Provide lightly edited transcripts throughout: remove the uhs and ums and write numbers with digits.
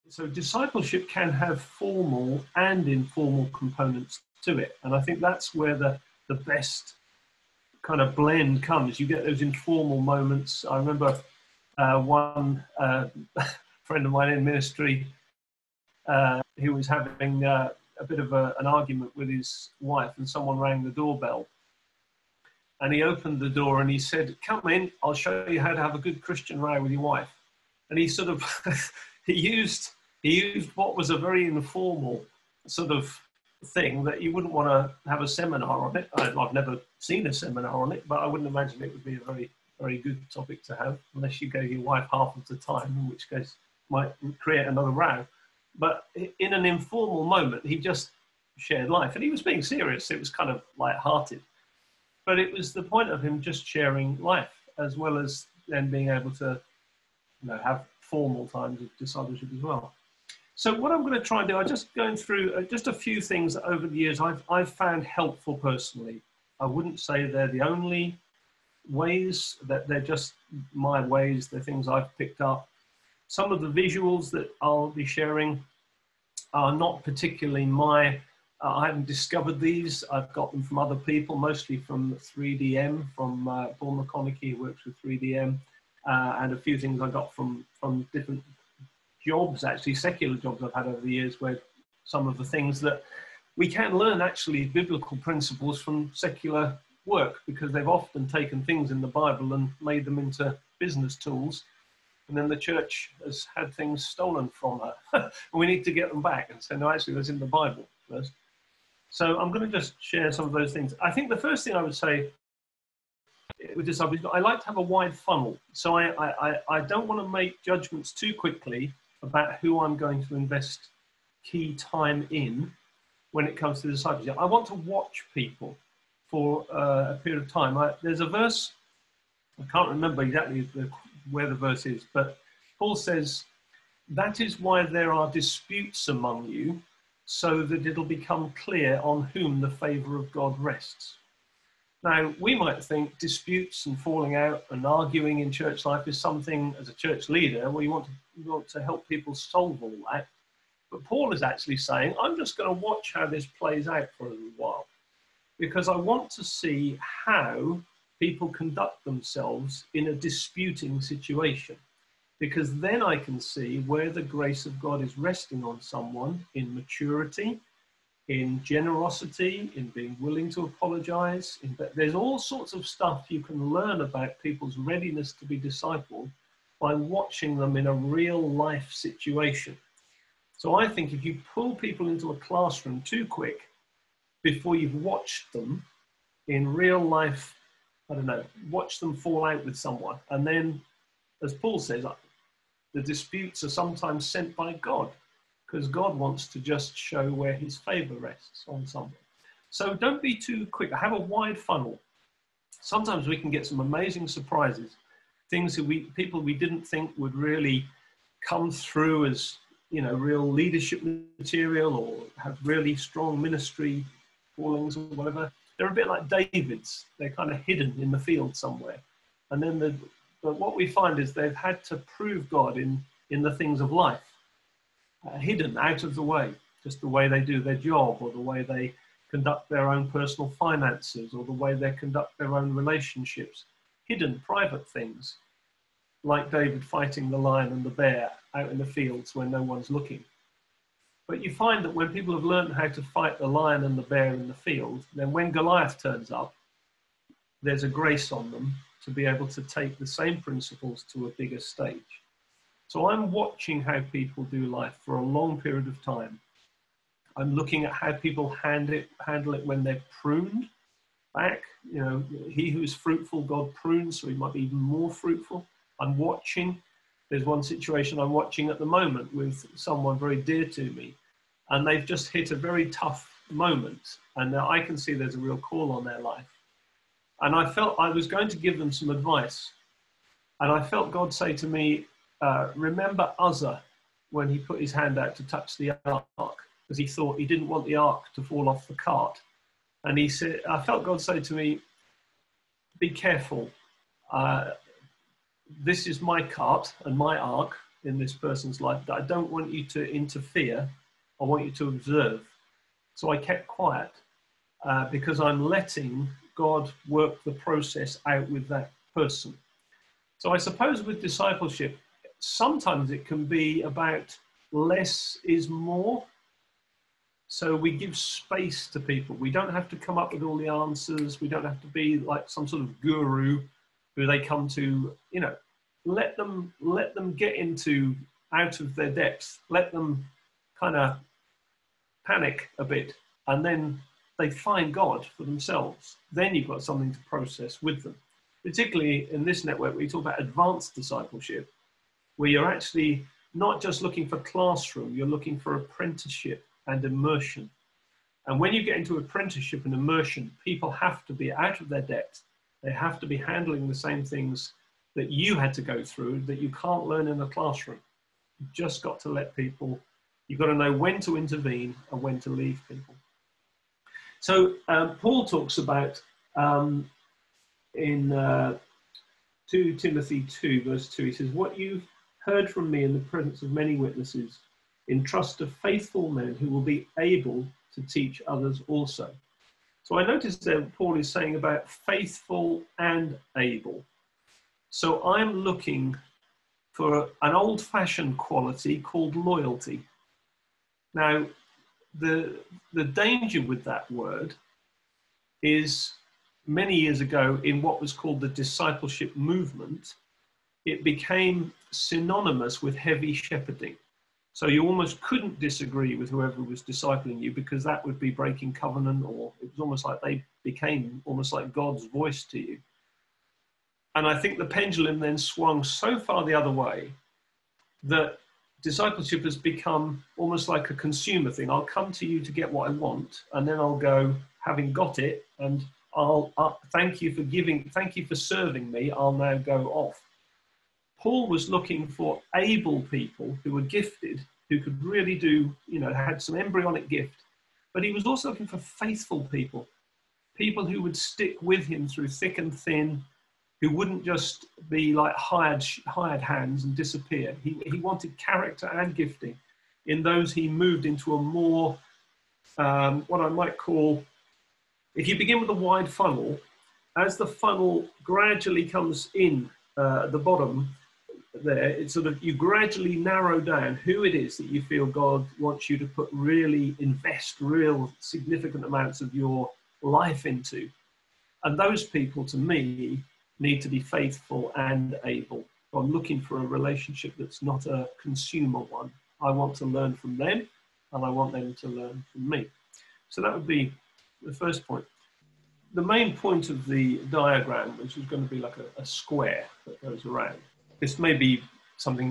So discipleship can have formal and informal components to it. And I think that's where the best kind of blend comes. You get those informal moments. I remember one friend of mine in ministry, he was having a bit of an argument with his wife, and someone rang the doorbell. And he opened the door and he said, "Come in, I'll show you how to have a good Christian row with your wife." And he sort of, he used what was a very informal sort of thing that you wouldn't want to have a seminar on it. I've never seen a seminar on it, but I wouldn't imagine it would be a very, very good topic to have, unless you gave your wife half of the time, in which case might create another row. But in an informal moment, he just shared life, and he was being serious. It was kind of light-hearted. But it was the point of him just sharing life, as well as then being able to, have formal times of discipleship as well. So what I'm going to try and do, I'm just going through just a few things that over the years I've found helpful personally. I wouldn't say they're the only ways, that they're just my ways, they're things I've picked up. Some of the visuals that I'll be sharing are not particularly I haven't discovered these. I've got them from other people, mostly from 3DM, from Paul McConaughey, who works with 3DM, and a few things I got from different jobs, actually secular jobs I've had over the years, where some of the things that we can learn actually biblical principles from secular work, because they've often taken things in the Bible and made them into business tools. And then the church has had things stolen from her. And we need to get them back and say, no, actually, that's in the Bible first. So I'm going to just share some of those things. I think the first thing I would say with this, I like to have a wide funnel. So I don't want to make judgments too quickly about who I'm going to invest key time in when it comes to discipleship. I want to watch people for a period of time. There's a verse, I can't remember exactly where the verse is, but Paul says, "That is why there are disputes among you, so that it'll become clear on whom the favor of God rests." Now, we might think disputes and falling out and arguing in church life is something, as a church leader, where you want to help people solve all that. But Paul is actually saying, I'm just going to watch how this plays out for a little while, because I want to see how people conduct themselves in a disputing situation, because then I can see where the grace of God is resting on someone in maturity, in generosity, in being willing to apologize. There's all sorts of stuff you can learn about people's readiness to be discipled by watching them in a real life situation. So I think if you pull people into a classroom too quick before you've watched them in real life, watch them fall out with someone. And then, as Paul says, the disputes are sometimes sent by God, because God wants to just show where his favor rests on someone. So don't be too quick. Have a wide funnel. Sometimes we can get some amazing surprises, things that people we didn't think would really come through as, real leadership material or have really strong ministry callings or whatever. They're a bit like David's. They're kind of hidden in the field somewhere. And then but what we find is they've had to prove God in the things of life, hidden, out of the way, just the way they do their job, or the way they conduct their own personal finances, or the way they conduct their own relationships, hidden, private things, like David fighting the lion and the bear out in the fields where no one's looking. But you find that when people have learned how to fight the lion and the bear in the field, then when Goliath turns up, there's a grace on them to be able to take the same principles to a bigger stage. So I'm watching how people do life for a long period of time. I'm looking at how people handle it when they're pruned back. He who is fruitful, God prunes, so he might be even more fruitful. I'm watching. There's one situation I'm watching at the moment with someone very dear to me, and they've just hit a very tough moment, and I can see there's a real call on their life. And I felt I was going to give them some advice, and I felt God say to me, remember Uzzah when he put his hand out to touch the ark, because he thought he didn't want the ark to fall off the cart. And he said, I felt God say to me, be careful. This is my cart and my ark. in this person's life that I don't want you to interfere. I want you to observe. So I kept quiet because I'm letting God work the process out with that person. So I suppose with discipleship, sometimes it can be about less is more. So we give space to people. We don't have to come up with all the answers. We don't have to be like some sort of guru who they come to, you know, let them get into out of their depths. Let them kind of panic a bit, and then they find God for themselves. Then you've got something to process with them. Particularly in this network, we talk about advanced discipleship, where you're actually not just looking for classroom, you're looking for apprenticeship and immersion. And when you get into apprenticeship and immersion, people have to be out of their depth. They have to be handling the same things that you had to go through that you can't learn in a classroom. You've just got to let people, you've got to know when to intervene and when to leave people. So Paul talks about in 2 Timothy 2 verse 2, he says, what you've heard from me in the presence of many witnesses, entrust to faithful men who will be able to teach others also. So I noticed that Paul is saying about faithful and able. So I'm looking for an old-fashioned quality called loyalty. Now, the danger with that word is many years ago in what was called the discipleship movement, it became synonymous with heavy shepherding. So you almost couldn't disagree with whoever was discipling you because that would be breaking covenant, or it was almost like they became almost like God's voice to you. And I think the pendulum then swung so far the other way that discipleship has become almost like a consumer thing. I'll come to you to get what I want, and then I'll go, having got it, and I'll thank you for giving, thank you for serving me, I'll now go off. Paul was looking for able people who were gifted, who could really do, you know, had some embryonic gift, but he was also looking for faithful people, people who would stick with him through thick and thin, who wouldn't just be like hired hands and disappear. He wanted character and gifting in those he moved into a more, what I might call, if you begin with a wide funnel, as the funnel gradually comes in at the bottom there, it's sort of, you gradually narrow down who it is that you feel God wants you to put really, invest real significant amounts of your life into. And those people, to me, need to be faithful and able. So I'm looking for a relationship that's not a consumer one. I want to learn from them, and I want them to learn from me. So that would be the first point. The main point of the diagram, which is going to be like a square that goes around. This may be something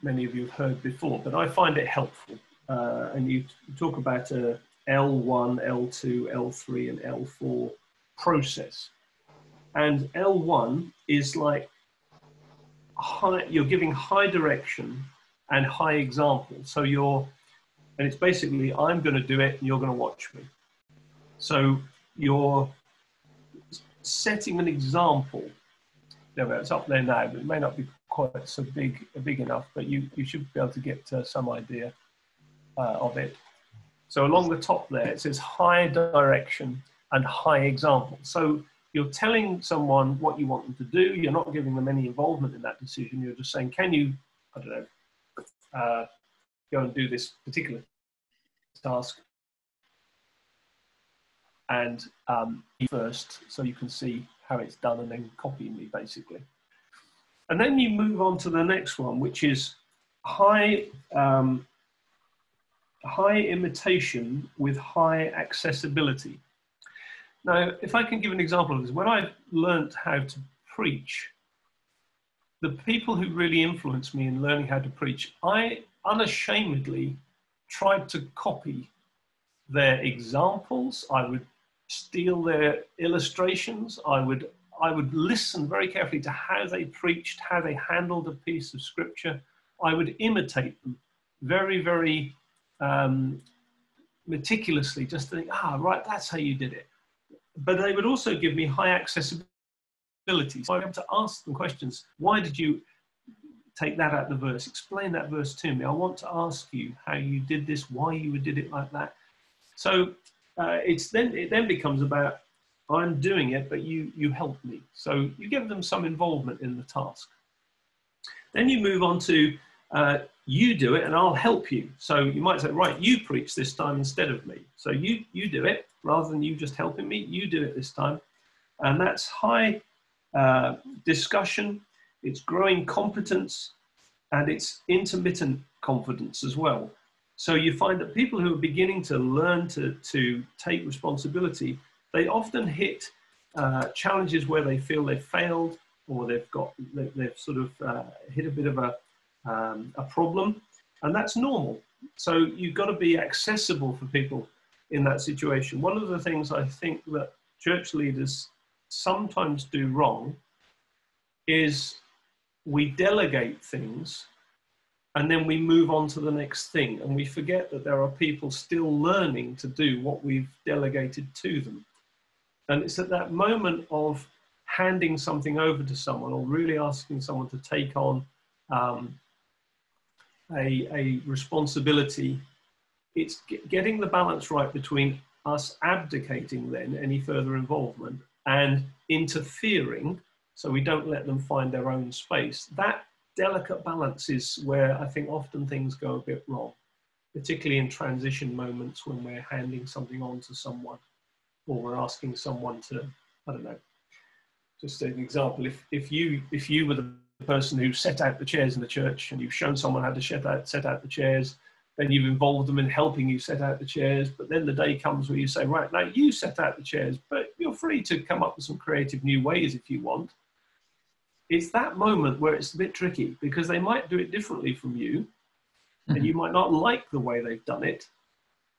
many of you have heard before, but I find it helpful. And you talk about a L1, L2, L3, and L4 process. And L1 is like you're giving high direction and high example. So and it's basically, I'm going to do it and you're going to watch me. So you're setting an example. It's up there now, but it may not be quite so big enough, but you should be able to get some idea of it. So along the top there, it says high direction and high example. So you're telling someone what you want them to do. You're not giving them any involvement in that decision. You're just saying, can you, I don't know, go and do this particular task? And first, so you can see how it's done, and then copy me, basically. And then you move on to the next one, which is high imitation with high accessibility. Now, if I can give an example of this, when I learned how to preach, the people who really influenced me in learning how to preach, I unashamedly tried to copy their examples. I would steal their illustrations. I would listen very carefully to how they preached, how they handled a piece of scripture. I would imitate them very, very meticulously, just to think, right, that's how you did it. But they would also give me high accessibility. So I was able to ask them questions. Why did you take that out of the verse, explain that verse to me. I want to ask you how you did this, why you did it like that. So it then becomes about, I'm doing it, but you help me. So you give them some involvement in the task. Then you move on to, you do it and I'll help you. So you might say, right, you preach this time instead of me. So you do it, rather than you just helping me, you do it this time. And that's high discussion, it's growing competence, and it's intermittent confidence as well. So you find that people who are beginning to learn to take responsibility, they often hit challenges where they feel they've failed, or they've sort of hit a bit of a problem, and that's normal. So you've got to be accessible for people in that situation. One of the things I think that church leaders sometimes do wrong is we delegate things and then we move on to the next thing, and we forget that there are people still learning to do what we've delegated to them. And it's at that moment of handing something over to someone, or really asking someone to take on a responsibility, it's getting the balance right between us abdicating then any further involvement and interfering so we don't let them find their own space. That delicate balance is where I think often things go a bit wrong, particularly in transition moments when we're handing something on to someone, or we're asking someone to, I don't know, just an example, if you were the person who set out the chairs in the church, and you've shown someone how to set out the chairs, then you've involved them in helping you set out the chairs, but then the day comes where you say, right, now you set out the chairs, but you're free to come up with some creative new ways if you want. It's that moment where it's a bit tricky, because they might do it differently from you, and you might not like the way they've done it,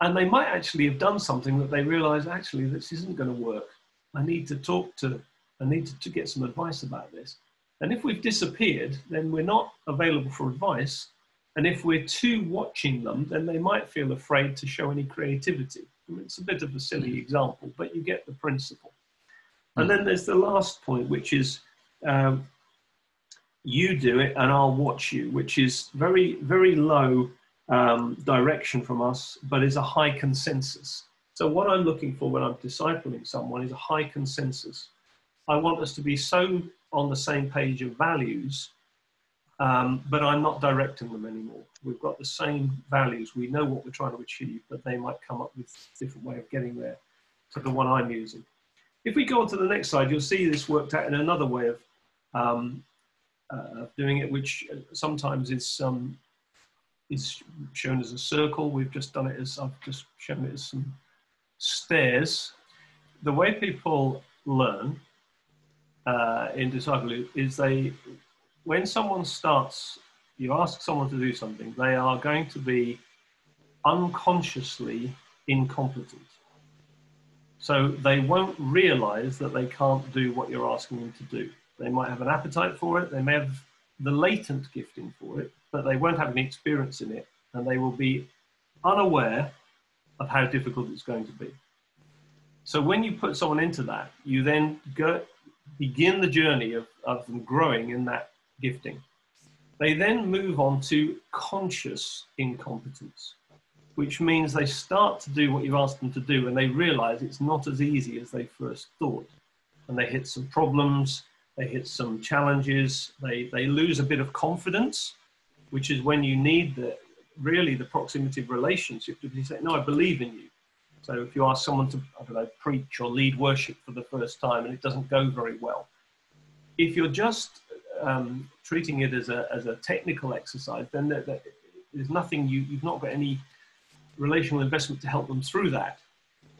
and they might actually have done something that they realize, actually, this isn't going to work. I need to get some advice about this. And if we've disappeared, then we're not available for advice. And if we're too watching them, then they might feel afraid to show any creativity. I mean, it's a bit of a silly example, but you get the principle. And then there's the last point, which is you do it and I'll watch you, which is very, very low direction from us, but is a high consensus. So what I'm looking for when I'm discipling someone is a high consensus. I want us to be so on the same page of values, but I'm not directing them anymore. We've got the same values. We know what we're trying to achieve, but they might come up with a different way of getting there to the one I'm using. If we go on to the next slide, you'll see this worked out in another way of doing it, which sometimes is shown as a circle. We've just done it as, I've just shown it as some stairs. The way people learn in discipleship is when someone starts, you ask someone to do something, they are going to be unconsciously incompetent. So they won't realize that they can't do what you're asking them to do. They might have an appetite for it, they may have the latent gifting for it, but they won't have any experience in it, and they will be unaware of how difficult it's going to be. So when you put someone into that, you then begin the journey of them growing in that gifting. They then move on to conscious incompetence, which means they start to do what you've asked them to do, and they realize it's not as easy as they first thought. And they hit some problems, they hit some challenges, they lose a bit of confidence, which is when you need really the proximity of relationship to say, no, I believe in you. So if you ask someone to, I don't know, preach or lead worship for the first time and it doesn't go very well, if you're just treating it as a technical exercise, then there's nothing, you've not got any relational investment to help them through that.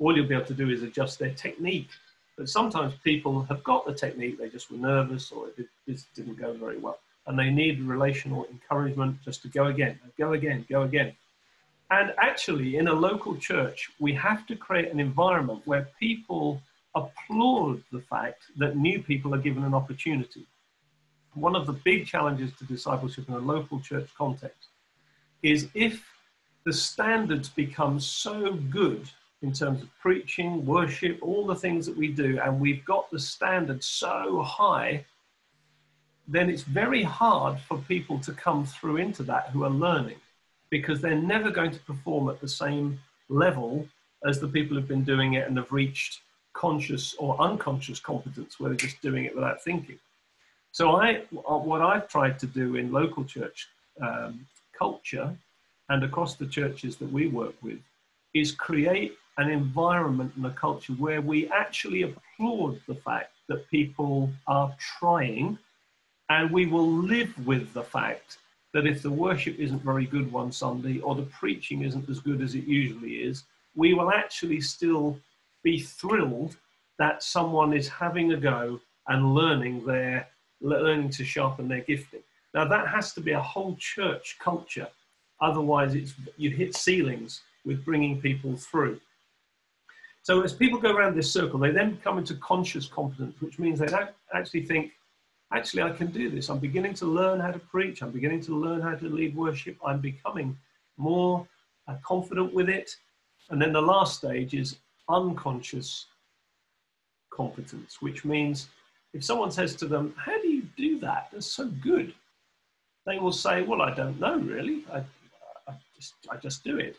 All you'll be able to do is adjust their technique. But sometimes people have got the technique, they just were nervous, or it just didn't go very well. And they need relational encouragement just to go again, go again, go again. And actually, in a local church, we have to create an environment where people applaud the fact that new people are given an opportunity. One of the big challenges to discipleship in a local church context is if the standards become so good in terms of preaching, worship, all the things that we do, and we've got the standards so high then it's very hard for people to come through into that who are learning, because they're never going to perform at the same level as the people who've been doing it and have reached conscious or unconscious competence, where they're just doing it without thinking. So what I've tried to do in local church culture and across the churches that we work with is create an environment and a culture where we actually applaud the fact that people are trying, and we will live with the fact that if the worship isn't very good one Sunday or the preaching isn't as good as it usually is, we will actually still be thrilled that someone is having a go and learning to sharpen their gifting. Now that has to be a whole church culture. Otherwise you hit ceilings with bringing people through. So as people go around this circle, they then come into conscious competence, which means they don't actually think, actually, I can do this. I'm beginning to learn how to preach. I'm beginning to learn how to lead worship. I'm becoming more confident with it. And then the last stage is unconscious competence, which means if someone says to them, how do you do that? That's so good. They will say, well, I don't know, really. I just do it.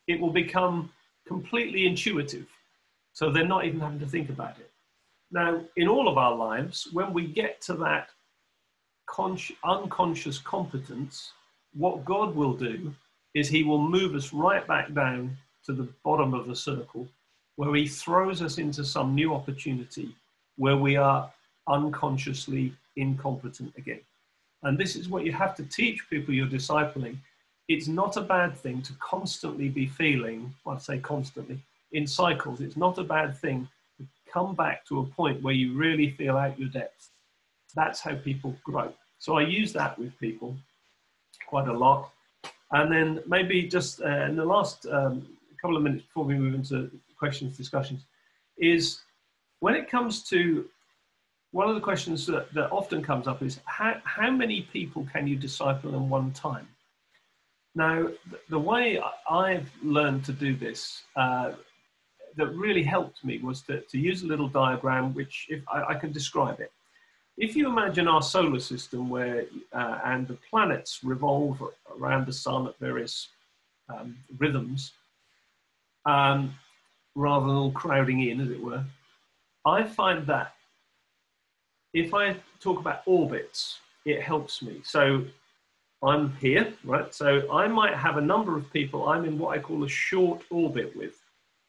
It will become completely intuitive. So they're not even having to think about it. Now, in all of our lives, when we get to that unconscious competence, what God will do is he will move us right back down to the bottom of the circle, where he throws us into some new opportunity where we are unconsciously incompetent again. And this is what you have to teach people you're discipling. It's not a bad thing to constantly be feeling, well, I say constantly, in cycles. It's not a bad thing to come back to a point where you really feel out your depth. That's how people grow. So I use that with people quite a lot. And then maybe just in the last couple of minutes before we move into questions, discussions, is when it comes to, one of the questions that often comes up is, how many people can you disciple in one time? Now, the way I've learned to do this that really helped me was to use a little diagram, which if I can describe it. If you imagine our solar system where, and the planets revolve around the sun at various rhythms, rather than all crowding in, as it were, I find that if I talk about orbits, it helps me. So I'm here, right? So I might have a number of people I'm in what I call a short orbit with.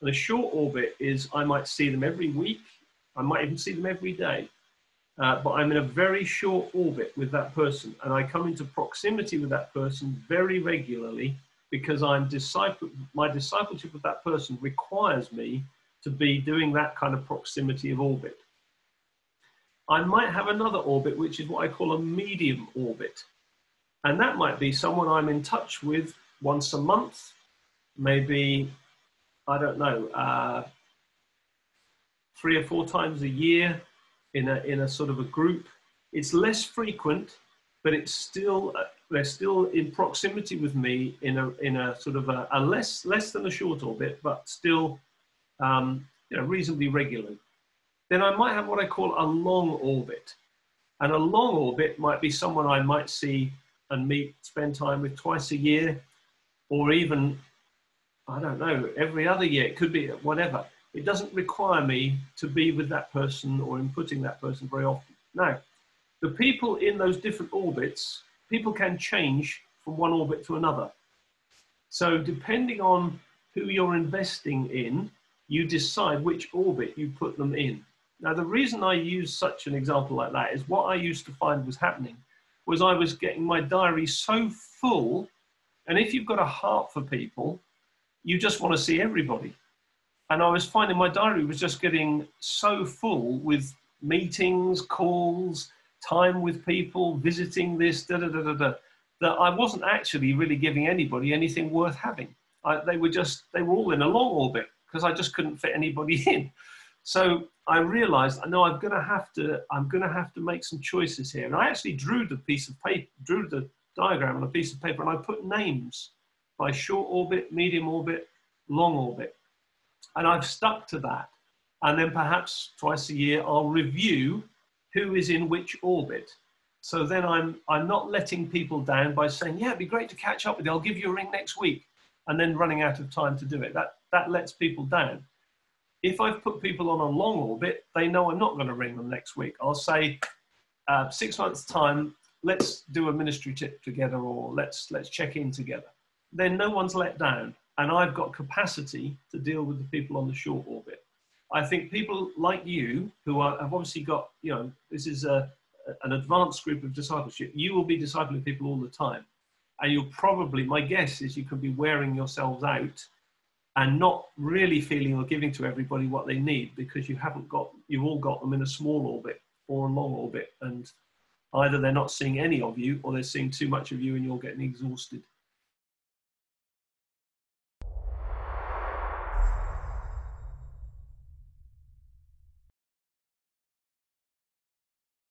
And a short orbit is I might see them every week. I might even see them every day. But I'm in a very short orbit with that person. And I come into proximity with that person very regularly because my discipleship of that person requires me to be doing that kind of proximity of orbit. I might have another orbit, which is what I call a medium orbit. And that might be someone I'm in touch with once a month, maybe, I don't know, 3 or 4 times a year in a sort of a group. It's less frequent, but it's still, they're still in proximity with me in a sort of a less than a short orbit, but still reasonably regularly. Then I might have what I call a long orbit. And a long orbit might be someone I might see and spend time with twice a year, or even, I don't know, every other year. It could be whatever. It doesn't require me to be with that person or inputting that person very often. Now, the people in those different orbits, people can change from one orbit to another. So depending on who you're investing in, you decide which orbit you put them in. Now, the reason I use such an example like that is what I used to find was happening was I was getting my diary so full, and if you've got a heart for people, you just want to see everybody. And I was finding my diary was just getting so full with meetings, calls, time with people, visiting this, that I wasn't actually really giving anybody anything worth having. They were all in a long orbit because I just couldn't fit anybody in. So I realized, I know I'm going to have to make some choices here. And I actually drew the diagram on a piece of paper, and I put names by short orbit, medium orbit, long orbit. And I've stuck to that. And then perhaps twice a year, I'll review who is in which orbit. So then I'm not letting people down by saying, yeah, it'd be great to catch up with you. I'll give you a ring next week, and then running out of time to do it. That lets people down. If I've put people on a long orbit, they know I'm not going to ring them next week. I'll say, 6 months' time, let's do a ministry trip together, or let's check in together. Then no one's let down, and I've got capacity to deal with the people on the short orbit. I think people like you, who have obviously got, this is an advanced group of discipleship. You will be discipling people all the time, and you'll probably, my guess is, you could be wearing yourselves out and not really feeling or giving to everybody what they need, because you've all got them in a small orbit or a long orbit, and either they're not seeing any of you, or they're seeing too much of you and you're getting exhausted.